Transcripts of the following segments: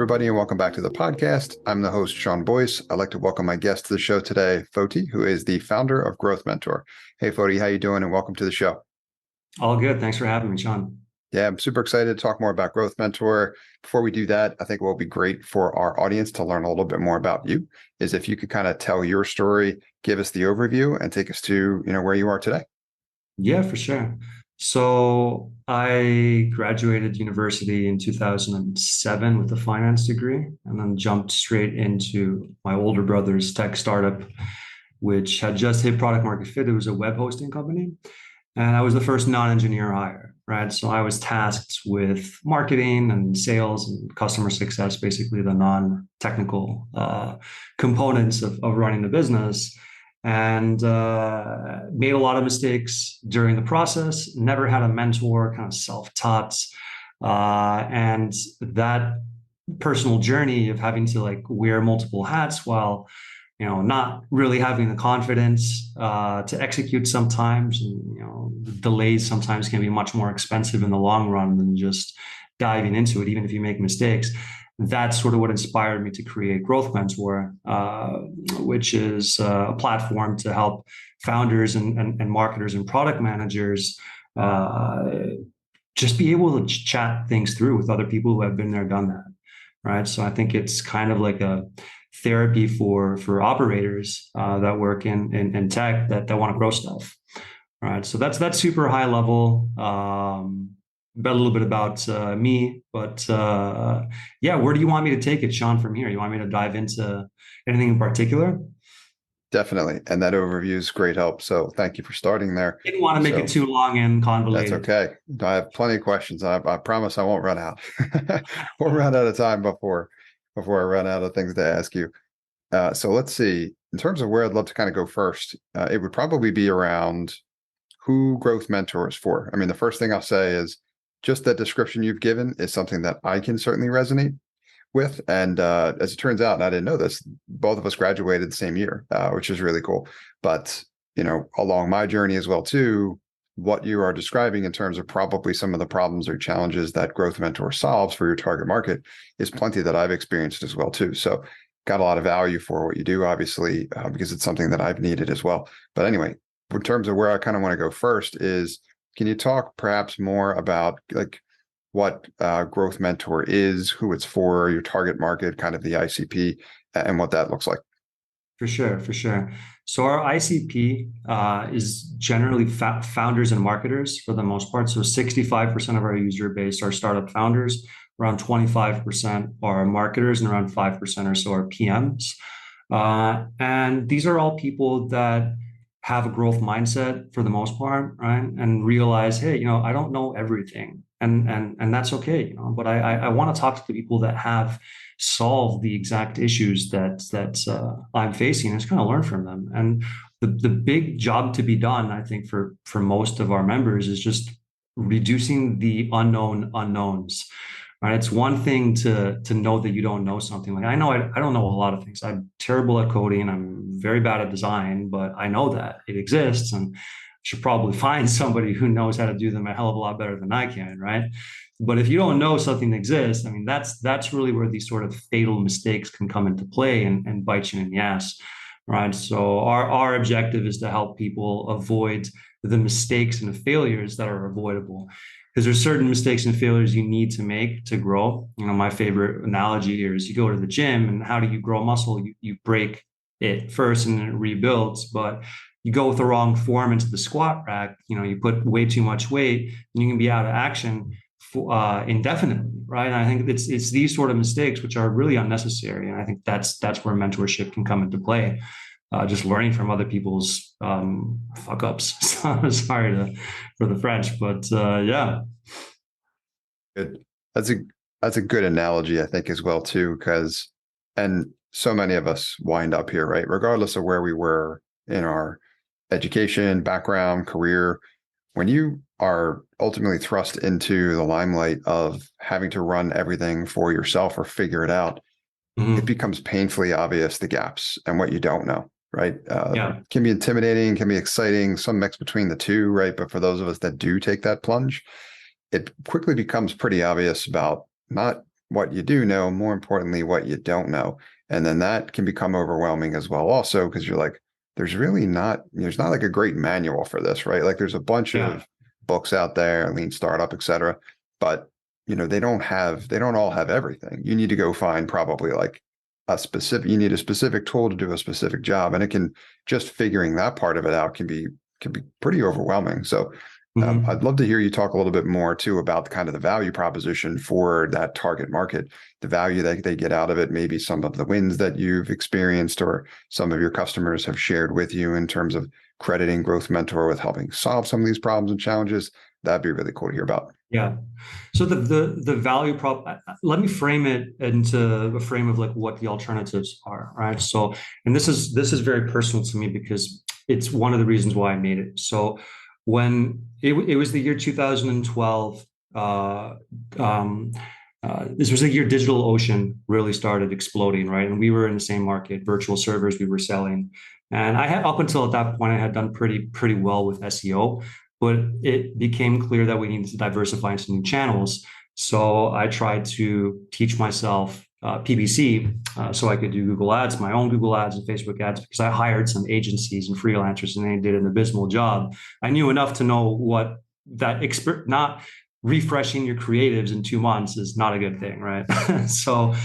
everybody, and welcome back to the podcast. I'm the host, Sean Boyce. I'd like to welcome my guest to the show today, Foti, who is the founder of GrowthMentor. Hey, Foti, how you doing? And welcome to the show. All good. Thanks for having me, Sean. Yeah, I'm super excited to talk more about GrowthMentor. Before we do that, I think what will be great for our audience to learn a little bit more about you is if you could kind of tell your story, give us the overview, and take us to where you are today. Yeah, for sure. So I graduated university in 2007 with a finance degree, and then jumped straight into my older brother's tech startup, which had just hit product market fit. It was a web hosting company. And I was the first non-engineer hire, right? So I was tasked with marketing and sales and customer success, basically the non-technical components of running the business. And made a lot of mistakes during the process, never had a mentor, kind of self-taught. And that personal journey of having to like wear multiple hats while not really having the confidence to execute sometimes, and the delays sometimes can be much more expensive in the long run than just diving into it, even if you make mistakes. That's sort of what inspired me to create GrowthMentor, which is a platform to help founders and marketers and product managers just be able to chat things through with other people who have been there, done that, right? So I think it's kind of like a therapy for operators that work in tech that want to grow stuff. All right, so that's super high level. A little bit about me, but yeah, where do you want me to take it, Sean, from here? You want me to dive into anything in particular? Definitely. And that overview is great help. So thank you for starting there. Didn't want to make it too long and convoluted. That's okay. I have plenty of questions. I promise I won't run out. We'll run out of time before I run out of things to ask you. So let's see. In terms of where I'd love to kind of go first, it would probably be around who GrowthMentor is for. I mean, the first thing I'll say is just that description you've given is something that I can certainly resonate with. And as it turns out, and I didn't know this, both of us graduated the same year, which is really cool. But, along my journey as well, too, what you are describing in terms of probably some of the problems or challenges that GrowthMentor solves for your target market is plenty that I've experienced as well, too. So got a lot of value for what you do, obviously, because it's something that I've needed as well. But anyway, in terms of where I kind of want to go first is, can you talk perhaps more about like what GrowthMentor is, who it's for, your target market, kind of the ICP, and what that looks like? For sure, for sure. So our ICP is generally founders and marketers for the most part. So 65% of our user base are startup founders, around 25% are marketers, and around 5% or so are PMs. And these are all people that have a growth mindset for the most part, right? And realize, hey, I don't know everything, and that's okay, But I want to talk to the people that have solved the exact issues that I'm facing, and just kind of learn from them. And the big job to be done, I think, for most of our members is just reducing the unknown unknowns. Right? It's one thing to know that you don't know something. Like I know I don't know a lot of things. I'm terrible at coding. I'm very bad at design, but I know that it exists, and I should probably find somebody who knows how to do them a hell of a lot better than I can, right? But if you don't know something exists, I mean, that's really where these sort of fatal mistakes can come into play and bite you in the ass, right? So our objective is to help people avoid the mistakes and the failures that are avoidable, because there's certain mistakes and failures you need to make to grow. My favorite analogy here is you go to the gym, and how do you grow muscle? You break it first and then it rebuilds. But you go with the wrong form into the squat rack, you put way too much weight, and you can be out of action indefinitely, right? And I think it's these sort of mistakes which are really unnecessary. And I think that's where mentorship can come into play. Just learning from other people's fuck ups. Sorry for the French, but yeah. Good. That's a good analogy, I think, as well, too, because, and so many of us wind up here, right? Regardless of where we were in our education, background, career, when you are ultimately thrust into the limelight of having to run everything for yourself or figure it out, it becomes painfully obvious the gaps and what you don't know. Right. Can be intimidating, can be exciting, some mix between the two. Right. But for those of us that do take that plunge, it quickly becomes pretty obvious about not what you do know, more importantly, what you don't know. And then that can become overwhelming as well, also, because you're like, there's not like a great manual for this, right? Like there's a bunch Yeah. of books out there, lean startup, et cetera. But they don't all have everything. You need to go find probably like you need a specific tool to do a specific job. And it can just figuring that part of it out can be pretty overwhelming. So I'd Mhm. love to hear you talk a little bit more too about kind of the value proposition for that target market, the value that they get out of it, maybe some of the wins that you've experienced or some of your customers have shared with you in terms of crediting Growth Mentor with helping solve some of these problems and challenges. That'd be really cool to hear about. Yeah. So the value prop, let me frame it into a frame of like what the alternatives are, right? So, and this is very personal to me because it's one of the reasons why I made it. So when it was the year 2012, um, this was a year DigitalOcean really started exploding, right? And we were in the same market, virtual servers we were selling. And I had up until at that point, I had done pretty well with SEO, but it became clear that we needed to diversify into new channels. So I tried to teach myself PPC so I could do Google Ads, my own Google Ads and Facebook ads, because I hired some agencies and freelancers and they did an abysmal job. I knew enough to know what that not refreshing your creatives in 2 months is not a good thing, right? So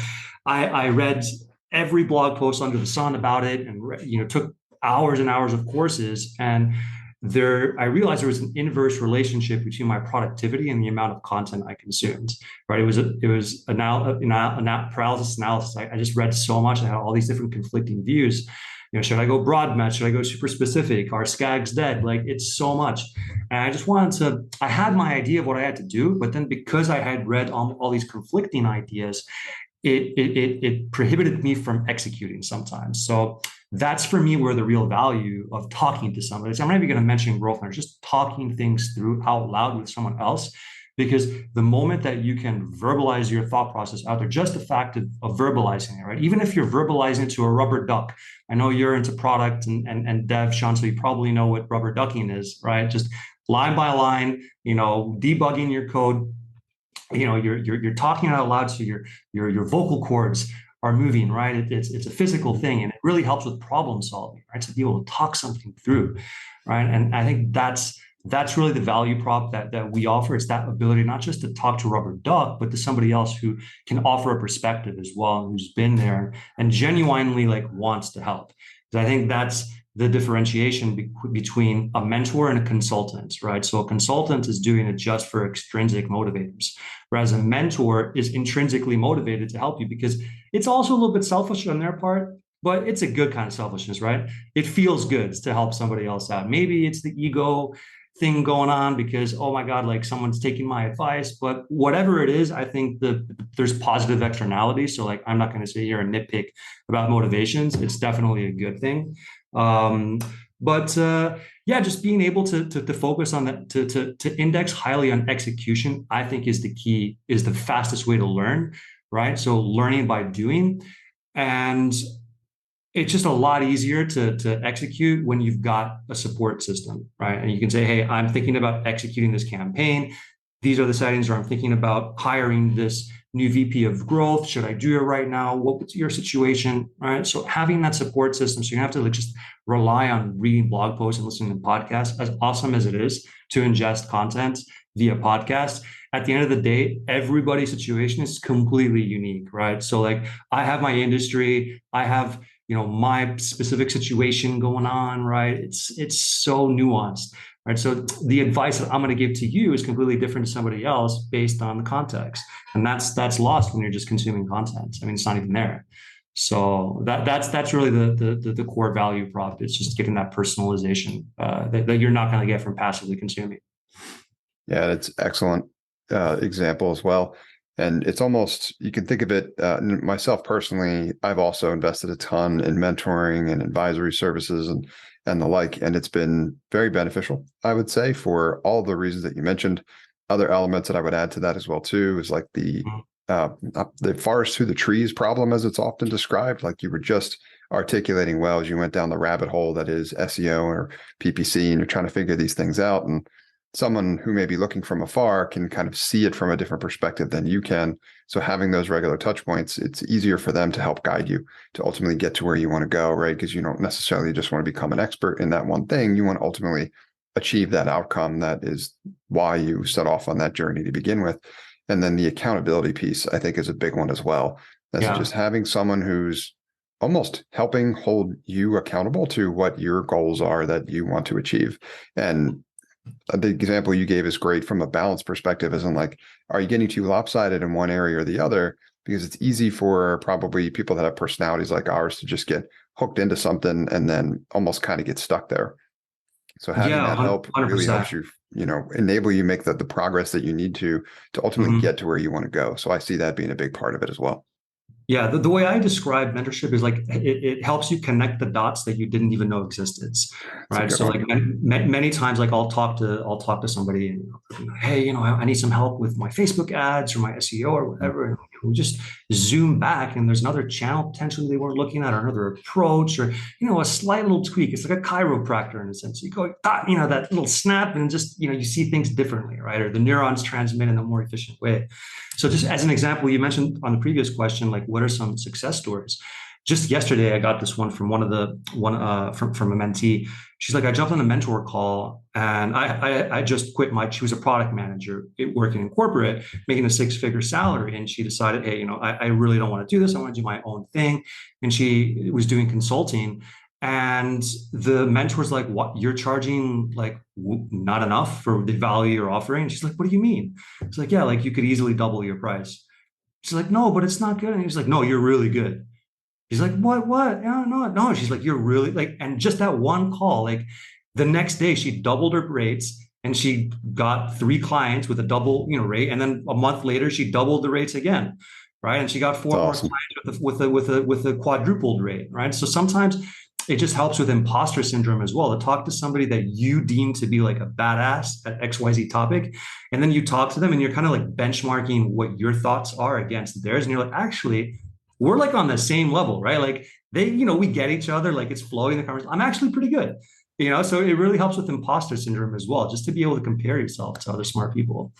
I read every blog post under the sun about it and took hours and hours of courses, and I realized there was an inverse relationship between my productivity and the amount of content I consumed. Right? It was paralysis analysis. I just read so much. I had all these different conflicting views. Should I go broad match? Should I go super specific? Are skags dead? Like it's so much. And I just wanted to, I had my idea of what I had to do, but then because I had read all these conflicting ideas, it prohibited me from executing sometimes. So that's for me where the real value of talking to somebody. So I'm not even going to mention growth mentor, just talking things through out loud with someone else. Because the moment that you can verbalize your thought process out there, just the fact of verbalizing it, right? Even if you're verbalizing it to a rubber duck, I know you're into product and dev, Sean, so you probably know what rubber ducking is, right? Just line by line, debugging your code. You're talking out loud, so your vocal cords are moving, right? It's a physical thing, and it really helps with problem solving, right? To be able to talk something through, right? And I think that's really the value prop that we offer. It's that ability not just to talk to a rubber duck, but to somebody else who can offer a perspective as well, who's been there and genuinely like wants to help. Because I think that's the differentiation between a mentor and a consultant, right? So a consultant is doing it just for extrinsic motivators, whereas a mentor is intrinsically motivated to help you because it's also a little bit selfish on their part, but it's a good kind of selfishness, right? It feels good to help somebody else out. Maybe it's the ego thing going on because, oh my God, like someone's taking my advice, but whatever it is, I think there's positive externalities. So like, I'm not going to sit here and nitpick about motivations. It's definitely a good thing. But yeah, just being able to focus on that, to index highly on execution, I think is the key, is the fastest way to learn, right? So learning by doing, and it's just a lot easier to execute when you've got a support system, right? And you can say, hey, I'm thinking about executing this campaign. These are the settings, or I'm thinking about hiring this new VP of growth. Should I do it right now? What's your situation, right? So having that support system, so you have to like just rely on reading blog posts and listening to podcasts, as awesome as it is to ingest content via podcast. At the end of the day, everybody's situation is completely unique, right? So like I have my industry, I have my specific situation going on, right? It's so nuanced, right? So the advice that I'm going to give to you is completely different to somebody else based on the context, and that's lost when you're just consuming content. I mean, it's not even there. So that's really the core value prop. It's just getting that personalization that you're not going to get from passively consuming. Yeah, that's excellent example as well. And it's almost, you can think of it, myself personally, I've also invested a ton in mentoring and advisory services and the like, and it's been very beneficial, I would say, for all the reasons that you mentioned. Other elements that I would add to that as well too is like the forest through the trees problem, as it's often described. Like you were just articulating well as you went down the rabbit hole that is SEO or PPC, and you're trying to figure these things out. And someone who may be looking from afar can kind of see it from a different perspective than you can. So having those regular touch points, it's easier for them to help guide you to ultimately get to where you want to go, right? Because you don't necessarily just want to become an expert in that one thing. You want to ultimately achieve that outcome. That is why you set off on that journey to begin with. And then the accountability piece, I think, is a big one as well. That's just having someone who's almost helping hold you accountable to what your goals are that you want to achieve. And the example you gave is great from a balance perspective, isn't like, are you getting too lopsided in one area or the other? Because it's easy for probably people that have personalities like ours to just get hooked into something and then almost kind of get stuck there. So having that help really helps you, enable you make the progress that you need to ultimately get to where you want to go. So I see that being a big part of it as well. Yeah, the way I describe mentorship is like it helps you connect the dots that you didn't even know existed, right? So like many times, like I'll talk to somebody and hey, I need some help with my Facebook ads or my SEO or whatever. And we just zoom back and there's another channel potentially they weren't looking at, or another approach, or a slight little tweak. It's like a chiropractor in a sense. You go, that little snap, and just you see things differently, right? Or the neurons transmit in a more efficient way. So just as an example, you mentioned on the previous question, like what are some success stories? Just yesterday, I got this one from from a mentee. She's like, I jumped on a mentor call and I just quit she was a product manager working in corporate, making a 6-figure salary. And she decided, hey, I really don't want to do this. I want to do my own thing. And she was doing consulting. And the mentor's like, what, you're charging like not enough for the value you're offering? And she's like, what do you mean? It's like, yeah, like you could easily double your price. She's like, no, but it's not good. And he's like, no, you're really good. He's like, what? No. She's like, you're really like, and just that one call, like the next day she doubled her rates and she got 3 clients with a double, rate. And then a month later, she doubled the rates again. Right. And she got 4 more clients with a quadrupled rate. Right. So sometimes it just helps with imposter syndrome as well, to talk to somebody that you deem to be like a badass at XYZ topic. And then you talk to them and you're kind of like benchmarking what your thoughts are against theirs. And you're like, actually, we're like on the same level, right? Like we get each other, like it's flowing the conversation. I'm actually pretty good, so it really helps with imposter syndrome as well, just to be able to compare yourself to other smart people.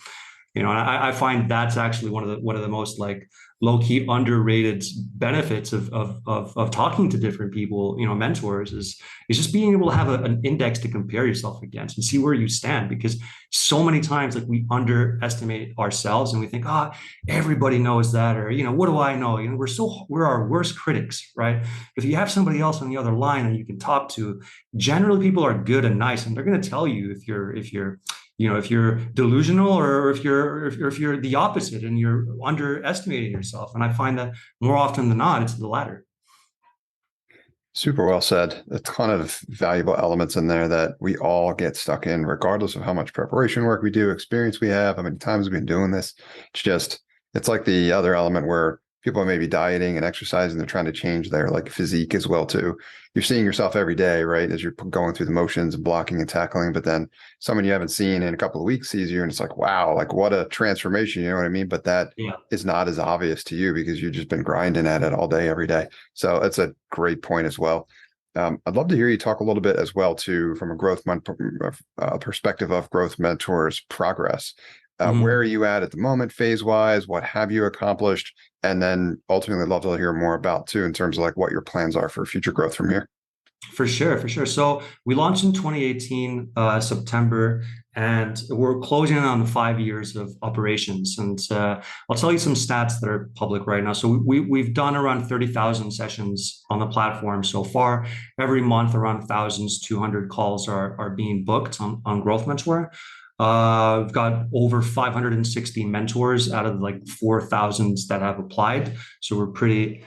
And I find that's actually one of the most like low-key underrated benefits of talking to different people, mentors, is just being able to have an index to compare yourself against and see where you stand. Because so many times, like, we underestimate ourselves and we think, everybody knows that, or what do I know? We're our worst critics, right? If you have somebody else on the other line and you can talk to, generally people are good and nice, and they're going to tell you if you're delusional, or if you're the opposite and you're underestimating yourself. And I find that more often than not, it's the latter. Super well said. A ton of valuable elements in there that we all get stuck in, regardless of how much preparation work we do, experience we have, how many times we've been doing this. It's like the other element where people may be dieting and exercising, they're trying to change their like physique as well too. You're seeing yourself every day, right? As you're going through the motions and blocking and tackling, but then someone you haven't seen in a couple of weeks sees you and it's like, wow, like what a transformation, you know what I mean? But that is not as obvious to you because you've just been grinding at it all day, every day. So that's a great point as well. I'd love to hear you talk a little bit as well too, from a perspective of Growth Mentor's progress. Where are you at the moment, phase wise? What have you accomplished? And then ultimately, I'd love to hear more about too, in terms of like what your plans are for future growth from here. For sure. So we launched in 2018, September, and we're closing in on 5 years of operations. And I'll tell you some stats that are public right now. So we've done around 30,000 sessions on the platform so far. Every month, around 1,200 calls are being booked on Growth Mentor. We've got over 560 mentors out of like 4,000 that have applied. So we're pretty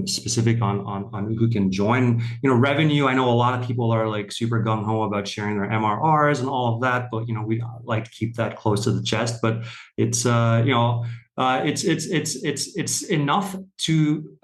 specific on who can join. Revenue, I know a lot of people are like super gung-ho about sharing their MRRs and all of that, but we like to keep that close to the chest. But it's it's enough to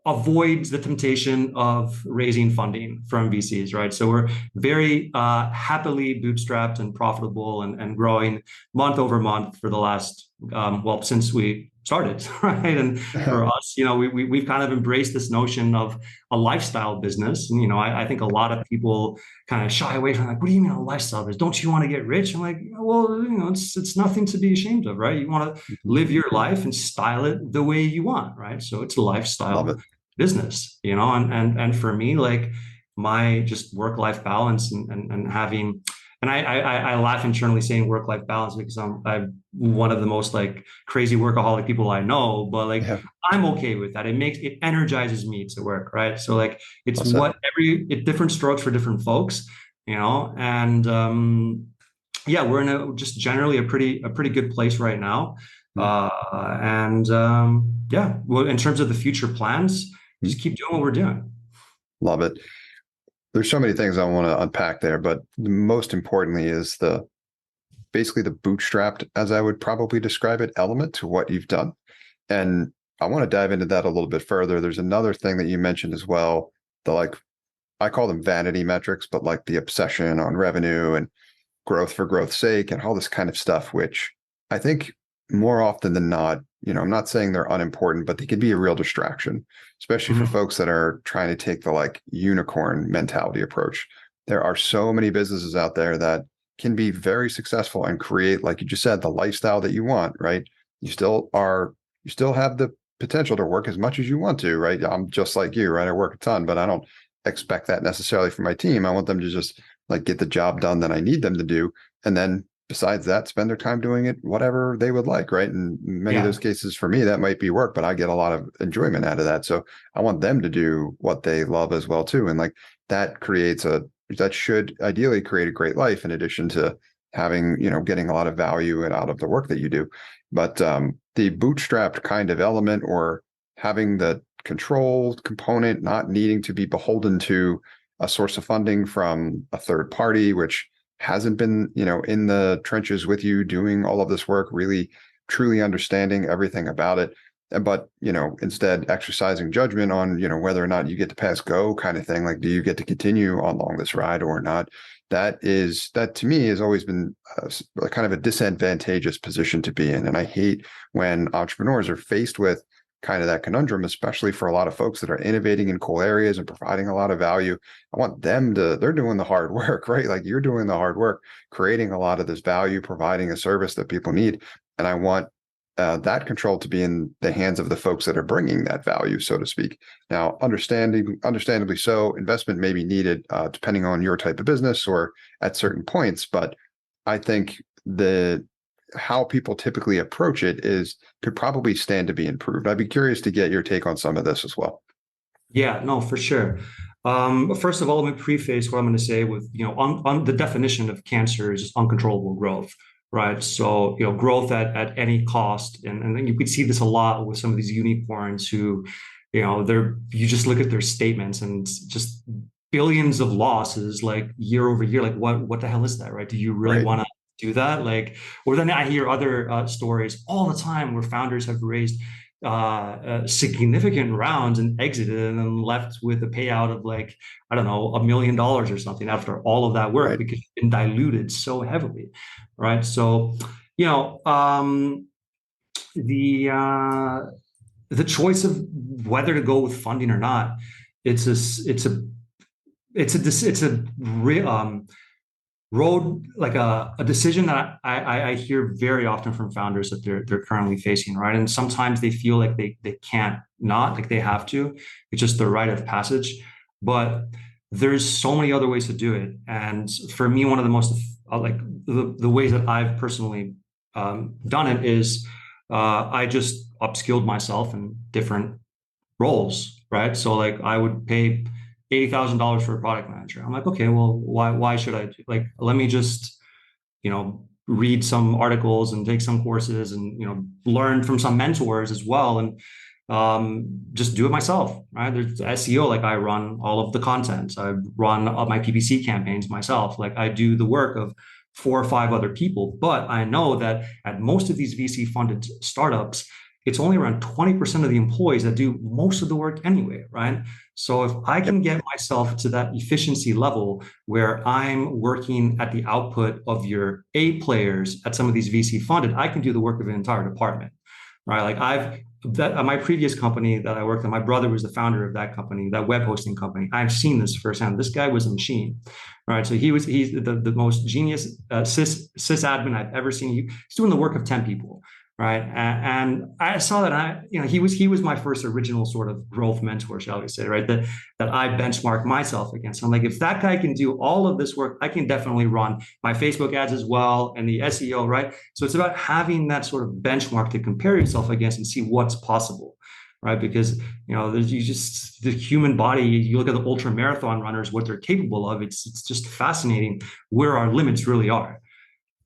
avoid the temptation of raising funding from VCs, right? So we're very happily bootstrapped and profitable and growing month over month for the last well, since we started, right? And for us, we've kind of embraced this notion of a lifestyle business. And, I think a lot of people kind of shy away from, like, what do you mean a lifestyle business? Don't you want to get rich? I'm like, well, it's nothing to be ashamed of, right? You want to live your life and style it the way you want, right? So it's a Love lifestyle it. business, and for me, like, my just work-life balance and having, and I laugh internally saying work-life balance because I'm one of the most, like, crazy workaholic people I know, but, like, Yeah. I'm okay with that. It energizes me to work, right? So, like, it's Well said. different strokes for different folks, and yeah, we're in just generally a pretty good place right now. Mm, And yeah, well, in terms of the future plans, mm. just keep doing what we're doing. Love it. There's so many things I want to unpack there, but most importantly is basically the bootstrapped, as I would probably describe it, element to what you've done. And I want to dive into that a little bit further. There's another thing that you mentioned as well, the, like, I call them vanity metrics, but like the obsession on revenue and growth for growth's sake and all this kind of stuff, which I think more often than not, I'm not saying they're unimportant, but they can be a real distraction, especially for Mhm. folks that are trying to take the, like, unicorn mentality approach. There are so many businesses out there that can be very successful and create, like you just said, the lifestyle that you want, right? You still have the potential to work as much as you want to, right? I'm just like you, right? I work a ton, but I don't expect that necessarily from my team. I want them to just, like, get the job done that I need them to do. And then besides that, spend their time doing it, whatever they would like, right? And in many of those Yeah, cases for me, that might be work, but I get a lot of enjoyment out of that. So I want them to do what they love as well too. And, like, that should ideally create a great life in addition to having, getting a lot of value and out of the work that you do. But the bootstrapped kind of element, or having the control component, not needing to be beholden to a source of funding from a third party, which hasn't been, in the trenches with you doing all of this work, really truly understanding everything about it. But, instead exercising judgment on, whether or not you get to pass go kind of thing. Like, do you get to continue along this ride or not? That to me has always been a kind of a disadvantageous position to be in. And I hate when entrepreneurs are faced with kind of that conundrum, especially for a lot of folks that are innovating in cool areas and providing a lot of value. I want they're doing the hard work, right? Like, you're doing the hard work, creating a lot of this value, providing a service that people need. And I want that control to be in the hands of the folks that are bringing that value, so to speak. Now, understandably so, investment may be needed depending on your type of business or at certain points. But I think how people typically approach it could probably stand to be improved. I'd be curious to get your take on some of this as well. yeah, no, for sure. First of all, let me preface what I'm going to say with, on the definition of cancer is just uncontrollable growth, right? So, growth at any cost. And then you could see this a lot with some of these unicorns who, you just look at their statements and it's just billions of losses, like, year over year. Like, what the hell is that, right? Do you really Right. want to do that? Like, or then I hear other stories all the time where founders have raised significant rounds and exited and then left with a payout of, like, I don't know, $1 million or something after all of that work Right. because it's been diluted so heavily, right? So, you know, the uh, the choice of whether to go with funding or not, it's a it's a it's a real road, like a decision that I hear very often from founders that they're currently facing, right? And sometimes they feel like they can't not, like, they have to. It's just the rite of passage. But there's so many other ways to do it. And for me, one of the most like the ways that I've personally done it is I just upskilled myself in different roles, right? So, like, I would pay $80,000 for a product manager. I'm like, okay, well, why should I like, let me just, read some articles and take some courses and, learn from some mentors as well. And just do it myself, right? There's SEO, like, I run all of the content. I run all my PPC campaigns myself. Like, I do the work of 4 or 5 other people, but I know that at most of these VC funded startups, it's only around 20% of the employees that do most of the work anyway, right? So if I can get myself to that efficiency level where I'm working at the output of your A players at some of these VC funded, I can do the work of an entire department, right? Like my previous company that I worked at, my brother was the founder of that company, that web hosting company. I've seen this firsthand. This guy was a machine, right? So he's the most genius sysadmin I've ever seen. He's doing the work of 10 people, right? And I saw that he was my first original sort of growth mentor, shall we say, right? That I benchmarked myself against. I'm like, if that guy can do all of this work, I can definitely run my Facebook ads as well and the SEO, right? So it's about having that sort of benchmark to compare yourself against and see what's possible. Right, because the human body. You look at the ultra marathon runners, what they're capable of. It's just fascinating where our limits really are.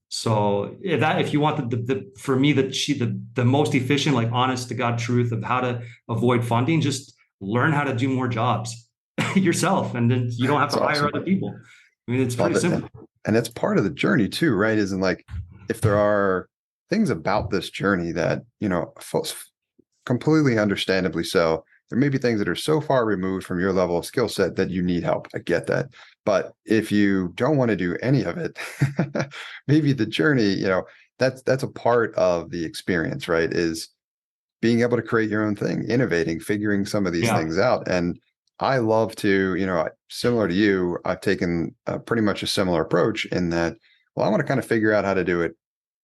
So if you want for me the most efficient, like honest to God truth of how to avoid funding, just learn how to do more jobs yourself, and then you don't have to hire other people. I mean, it's pretty simple. And it's part of the journey too, right? Isn't like if there are things about this journey that completely understandably so. There may be things that are so far removed from your level of skill set that you need help. I get that. But if you don't want to do any of it, maybe the journey, that's a part of the experience, right? Is being able to create your own thing, innovating, figuring some of these things out. And I love to, similar to you, I've taken pretty much a similar approach in that, well, I want to kind of figure out how to do it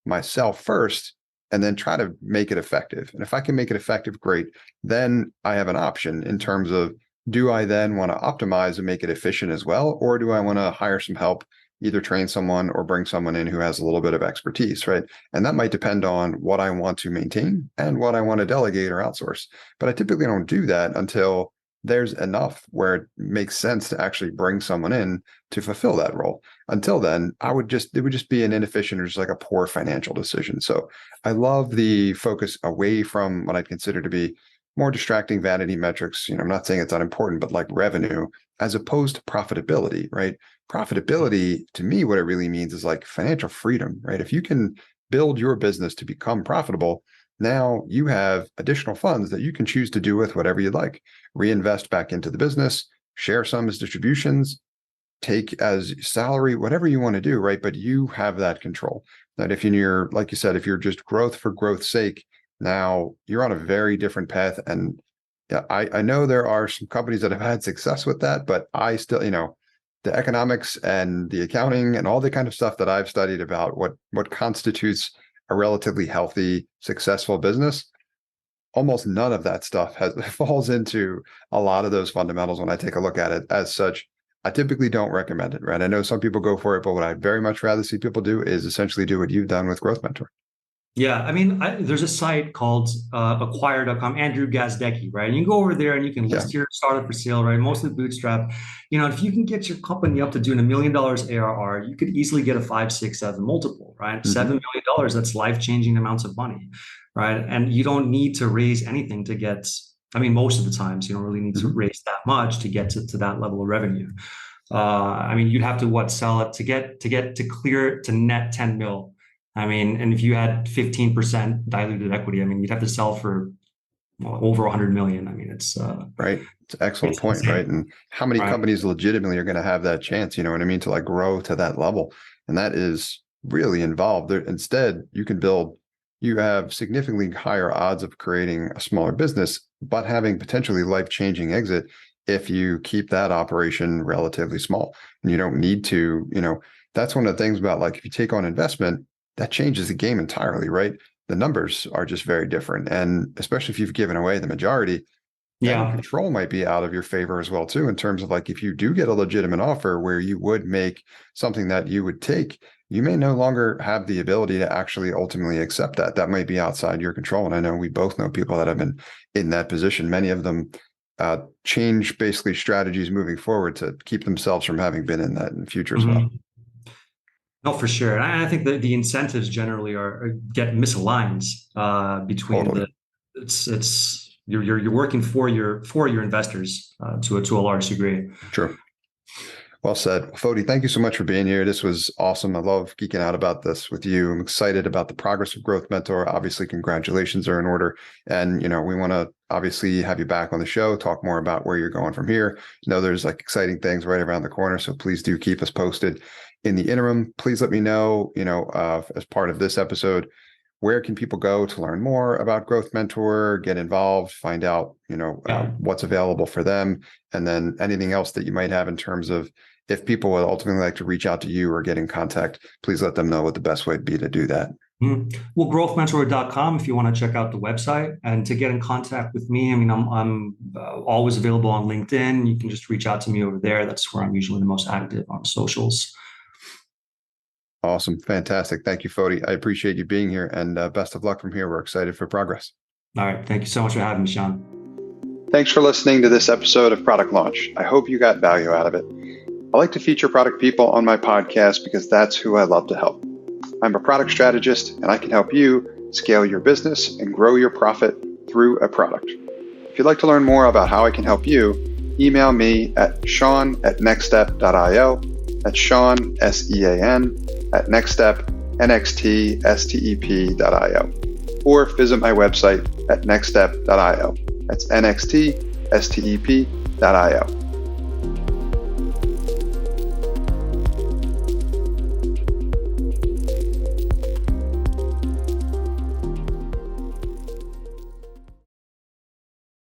myself first and then try to make it effective. And if I can make it effective, great. Then I have an option in terms of, do I then want to optimize and make it efficient as well? Or do I want to hire some help, either train someone or bring someone in who has a little bit of expertise, right? And that might depend on what I want to maintain and what I want to delegate or outsource. But I typically don't do that until there's enough where it makes sense to actually bring someone in to fulfill that role. Until then, it would just be an inefficient or just like a poor financial decision. So I love the focus away from what I'd consider to be more distracting vanity metrics. I'm not saying it's unimportant, but like revenue as opposed to profitability, right? Profitability to me, what it really means is like financial freedom, right? If you can build your business to become profitable, now you have additional funds that you can choose to do with whatever you'd like. Reinvest back into the business, share some as distributions, take as salary, whatever you want to do, right? But you have that control. That if you're, like you said, if you're just growth for growth's sake, now you're on a very different path. And yeah, I know there are some companies that have had success with that, but I still, the economics and the accounting and all the kind of stuff that I've studied about what constitutes a relatively healthy, successful business, almost none of that stuff falls into a lot of those fundamentals when I take a look at it. As such, I typically don't recommend it, right? I know some people go for it, but what I'd very much rather see people do is essentially do what you've done with GrowthMentor. Yeah, I mean, there's a site called acquire.com, Andrew Gazdecki, right? And you can go over there and you can list your startup for sale, right? Mostly bootstrap. If you can get your company up to doing $1 million ARR, you could easily get a 5, 6, 7 multiple, right? $7 million, that's life-changing amounts of money, right? And you don't need to raise anything to get, most of the times, you don't really need to raise that much to get to that level of revenue. You'd have to sell it to net 10 mil. And if you had 15% diluted equity, you'd have to sell for over 100 million. It's right. It's an excellent point, insane. Right? And how many companies legitimately are going to have that chance, you know what I mean, to like grow to that level? And that is really involved. Instead, you have significantly higher odds of creating a smaller business, but having potentially life-changing exit if you keep that operation relatively small. And you don't need to, that's one of the things about like if you take on investment, that changes the game entirely, right? The numbers are just very different. And especially if you've given away the majority, control might be out of your favor as well, too, in terms of like, if you do get a legitimate offer where you would make something that you would take, you may no longer have the ability to actually ultimately accept that. That might be outside your control. And I know we both know people that have been in that position. Many of them change basically strategies moving forward to keep themselves from having been in that in the future as well. No, for sure. And I think that the incentives generally get misaligned between you're working for your investors to a large degree. True. Well said. Foti, thank you so much for being here. This was awesome. I love geeking out about this with you. I'm excited about the progress of Growth Mentor. Obviously, congratulations are in order. And, we want to obviously have you back on the show, talk more about where you're going from here. There's like exciting things right around the corner. So please do keep us posted. In the interim, please let me know, as part of this episode, where can people go to learn more about Growth Mentor, get involved, find out, what's available for them, and then anything else that you might have in terms of if people would ultimately like to reach out to you or get in contact, please let them know what the best way would be to do that. Well, growthmentor.com if you want to check out the website, and to get in contact with me. I'm always available on LinkedIn. You can just reach out to me over there. That's where I'm usually the most active on socials. Awesome. Fantastic. Thank you, Foti. I appreciate you being here, and best of luck from here. We're excited for progress. All right. Thank you so much for having me, Sean. Thanks for listening to this episode of Product Launch. I hope you got value out of it. I like to feature product people on my podcast because that's who I love to help. I'm a product strategist, and I can help you scale your business and grow your profit through a product. If you'd like to learn more about how I can help you, email me at sean@nextstep.io. That's Sean, SEAN, at nextstep, nxtstep.io. Or visit my website at nextstep.io. That's nxtstep.io.